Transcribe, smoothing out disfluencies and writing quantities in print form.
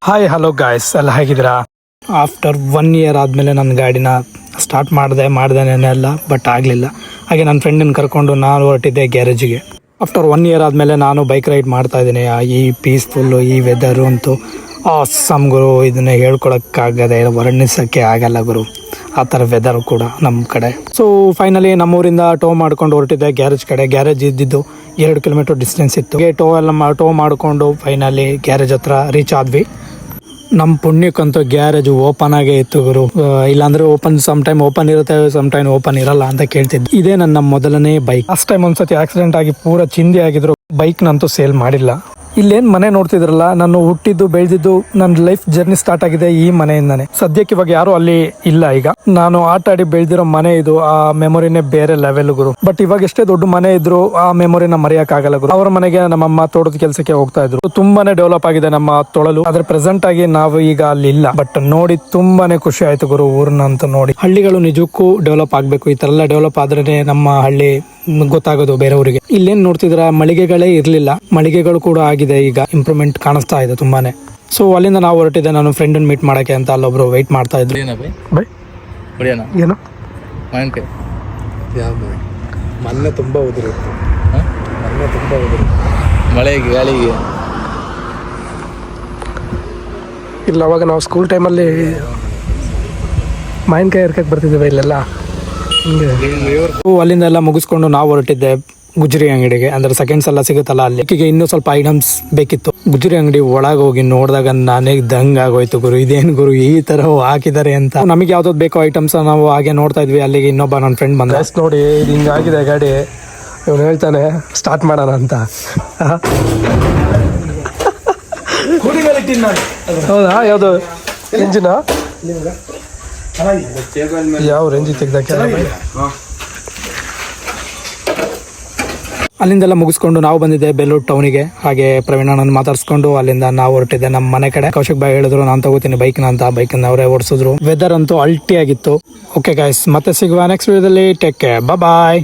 Hi hello guys, ಎಲ್ಲ ಹೇಗಿದ್ದೀರಾ? After 1 year ಆದಮೇಲೆ ನನ್ನ ಗಾಡಿನ ಸ್ಟಾರ್ಟ್ ಮಾಡ್ದೇನೆ ಎಲ್ಲ, ಬಟ್ ಆಗಲಿಲ್ಲ. ಹಾಗೆ ನನ್ನ ಫ್ರೆಂಡನ್ನು ಕರ್ಕೊಂಡು ನಾನು ಹೊರಟಿದ್ದೆ ಗ್ಯಾರೇಜಿಗೆ. ಆಫ್ಟರ್ 1 ಇಯರ್ ಆದಮೇಲೆ ನಾನು ಬೈಕ್ ರೈಡ್ ಮಾಡ್ತಾ ಇದ್ದೀನಿ. ಈ ಪೀಸ್ಫುಲ್ಲು, ಈ ವೆದರು ಅಂತೂ ಆಸಮ್ ಗುರು. ಇದನ್ನೇ ಹೇಳ್ಕೊಳಕ್ಕಾಗದೆ, ವರ್ಣಿಸೋಕ್ಕೆ ಆಗಲ್ಲ ಗುರು. ಆ ಥರ ವೆದರ್ ಕೂಡ ನಮ್ಮ ಕಡೆ. ಸೊ ಫೈನಲಿ ನಮ್ಮೂರಿಂದ ಟೋ ಮಾಡ್ಕೊಂಡು ಹೊರಟಿದ್ದೆ ಗ್ಯಾರೇಜ್ ಕಡೆ. ಗ್ಯಾರೇಜ್ ಇದ್ದಿದ್ದು 2 ಕಿಲೋಮೀಟರ್ ಡಿಸ್ಟೆನ್ಸ್ ಇತ್ತು. ಟೋ ಮಾಡಿಕೊಂಡು ಫೈನಲಿ ಗ್ಯಾರೇಜ್ ಹತ್ರ ರೀಚ್ ಆದ್ವಿ. ನಮ್ಮ ಪುಣ್ಯಕ್ಕಂತೂ ಗ್ಯಾರೇಜ್ ಓಪನ್ ಆಗೇ ಇತ್ತು ಗುರು. ಇಲ್ಲಾಂದ್ರೆ ಸಮ್ ಟೈಮ್ ಓಪನ್ ಇರುತ್ತೆ, ಸಮ್ ಟೈಮ್ ಓಪನ್ ಇರಲ್ಲ ಅಂತ ಕೇಳ್ತಿದ್ದೆ. ಇದೇ ನನ್ನ ಮೊದಲನೇ ಬೈಕ್. ಫಸ್ಟ್ ಟೈಮ್ ಒಂದ್ಸತಿ ಆಕ್ಸಿಡೆಂಟ್ ಆಗಿ ಪೂರ ಚಿಂದಿ ಆಗಿದ್ರು. ಬೈಕ್ ನಂತೂ ಸೇಲ್ ಮಾಡಿಲ್ಲ. ಇಲ್ಲೇನ್ ಮನೆ ನೋಡ್ತಿದ್ರಲ್ಲ, ನಾನು ಹುಟ್ಟಿದ್ದು ಬೆಳೆದಿದ್ದು ನನ್ನ ಲೈಫ್ ಜರ್ನಿ ಸ್ಟಾರ್ಟ್ ಆಗಿದೆ ಈ ಮನೆಯಿಂದಾನೆ. ಸದ್ಯಕ್ಕೆ ಇವಾಗ ಯಾರು ಅಲ್ಲಿ ಇಲ್ಲ. ಈಗ ನಾನು ಆಟ ಆಡಿ ಬೆಳೆದಿರೋ ಮನೆ ಇದು. ಆ ಮೆಮೊರಿನೇ ಬೇರೆ ಲೆವೆಲ್ ಗುರು. ಬಟ್ ಇವಾಗ ಎಷ್ಟೇ ದೊಡ್ಡ ಮನೆ ಇದ್ರು ಆ ಮೆಮೊರಿನ ಮರೆಯಕ್ ಆಗಲ್ಲ ಗುರು. ಅವ್ರ ಮನೆಗೆ ನಮ್ಮಮ್ಮ ತೋಟದ ಕೆಲಸಕ್ಕೆ ಹೋಗ್ತಾ ಇದ್ರು. ತುಂಬಾನೇ ಡೆವಲಪ್ ಆಗಿದೆ ನಮ್ಮ ತೊಳಲು. ಆದ್ರೆ ಪ್ರೆಸೆಂಟ್ ಆಗಿ ನಾವು ಈಗ ಅಲ್ಲಿ ಇಲ್ಲ. ಬಟ್ ನೋಡಿ ತುಂಬಾನೇ ಖುಷಿ ಆಯ್ತು ಗುರು ಊರನ್ನ ಅಂತ ನೋಡಿ. ಹಳ್ಳಿಗಳು ನಿಜಕ್ಕೂ ಡೆವಲಪ್ ಆಗ್ಬೇಕು. ಈ ತರ ಎಲ್ಲ ಡೆವಲಪ್ ಆದ್ರೆ ನಮ್ಮ ಹಳ್ಳಿ ಗೊತ್ತಾಗೋದು ಬೇರೆಯವರಿಗೆ. ಇಲ್ಲೇನ್ ನೋಡ್ತಿದ್ರ, ಮಳಿಗೆಗಳೇ ಇರ್ಲಿಲ್ಲ. ಮಳಿಗೆಗಳು ಕೂಡ ಆಗಿದೆ, ಈಗ ಇಂಪ್ರೂವ್ಮೆಂಟ್ ಕಾಣಿಸ್ತಾ ಇದೆ ತುಂಬಾನೇ. ಸೊ ಅಲ್ಲಿಂದ ನಾವು ಹೊರಟಿದ್ದೆ ನಾನು ಫ್ರೆಂಡ್ ಮೀಟ್ ಮಾಡಕ್ಕೆ ಅಂತ. ಅಲ್ಲೊಬ್ರು ವೆಯ್ಟ್ ಮಾಡ್ತಾ ಇದ್ರು. ಏನು ಮೊನ್ನೆ ತುಂಬಾ ಉದುರು, ಮಳೆಗೆ ಗಾಳಿಗೆ ಇಲ್ಲ. ಅವಾಗ ನಾವು ಸ್ಕೂಲ್ ಟೈಮಲ್ಲಿ ಮಾವಿನಕಾಯಿ ಹರ್ಕಕ್ಕೆ ಬರ್ತಿದ್ದೇವೆ ಇಲ್ಲೆಲ್ಲ. ಅಲ್ಲಿಂದ ಎಲ್ಲ ಮುಗಿಸ್ಕೊಂಡು ನಾವು ಹೊರಟಿದ್ದೆ ಗುಜರಿ ಅಂಗಡಿಗೆ. ಅಂದ್ರೆ ಸೆಕೆಂಡ್ಸ್ ಎಲ್ಲ ಸಿಗುತ್ತಲ್ಲ ಅಲ್ಲಿ. ಇನ್ನೂ ಸ್ವಲ್ಪ ಐಟಮ್ಸ್ ಬೇಕಿತ್ತು. ಗುಜರಿ ಅಂಗಡಿ ಒಳಗೆ ಹೋಗಿ ನೋಡಿದಾಗ ನನಗೆ ದಂಗ್ ಆಗೋಯ್ತು ಗುರು. ಇದೇನು ಗುರು ಈ ತರ ಹಾಕಿದ್ದಾರೆ ಅಂತ. ನಮಗೆ ಯಾವ್ದಾದ್ರು ಬೇಕೋ ಐಟಮ್ಸ್ ನಾವು ಹಾಗೆ ನೋಡ್ತಾ ಇದ್ವಿ. ಅಲ್ಲಿಗೆ ಇನ್ನೊಬ್ಬ ನನ್ನ ಫ್ರೆಂಡ್ ಬಂದ. ನೋಡಿ ಇದು ಹಿಂಗಾಗಿದೆ ಗಾಡಿ. ಇವನು ಹೇಳ್ತಾನೆ ಸ್ಟಾರ್ಟ್ ಮಾಡೋಣ ಅಂತ. ಹೌದಾ? ಯಾವುದು ಇಂಜಿನ? ಯಾವ ರೇಂಜ್ ತೆಗ್ದಾಕೆ. ಅಲ್ಲಿಂದೆಲ್ಲ ಮುಗಿಸ್ಕೊಂಡು ನಾವು ಬಂದಿದ್ದೆ ಬೇಲೂರು ಟೌನಿಗೆ. ಹಾಗೆ ಪ್ರವೀಣನನ್ನು ಮಾತಾಡ್ಸ್ಕೊಂಡು ಅಲ್ಲಿಂದ ನಾವು ಹೊರಟಿದ್ದೆ ನಮ್ಮ ಮನೆ ಕಡೆ. ಕೌಶಿಕ್ ಬಾಯ್ ಹೇಳಿದ್ರು ನಾನು ತಗೋತೀನಿ ಬೈಕ್ನ ಅಂತ. ಬೈಕ್ನ ಅವರೇ ಓಡಿಸಿದ್ರು. ವೆದರ್ ಅಂತೂ ಅಲ್ಟಿ ಆಗಿತ್ತು. ಓಕೆ ಗೈಸ್, ಮತ್ತೆ ಸಿಗುವ ನೆಕ್ಸ್ಟ್ ವಿಡಿಯೋದಲ್ಲಿ. ಟೇಕ್ ಕೇರ್, ಬಾಯ್.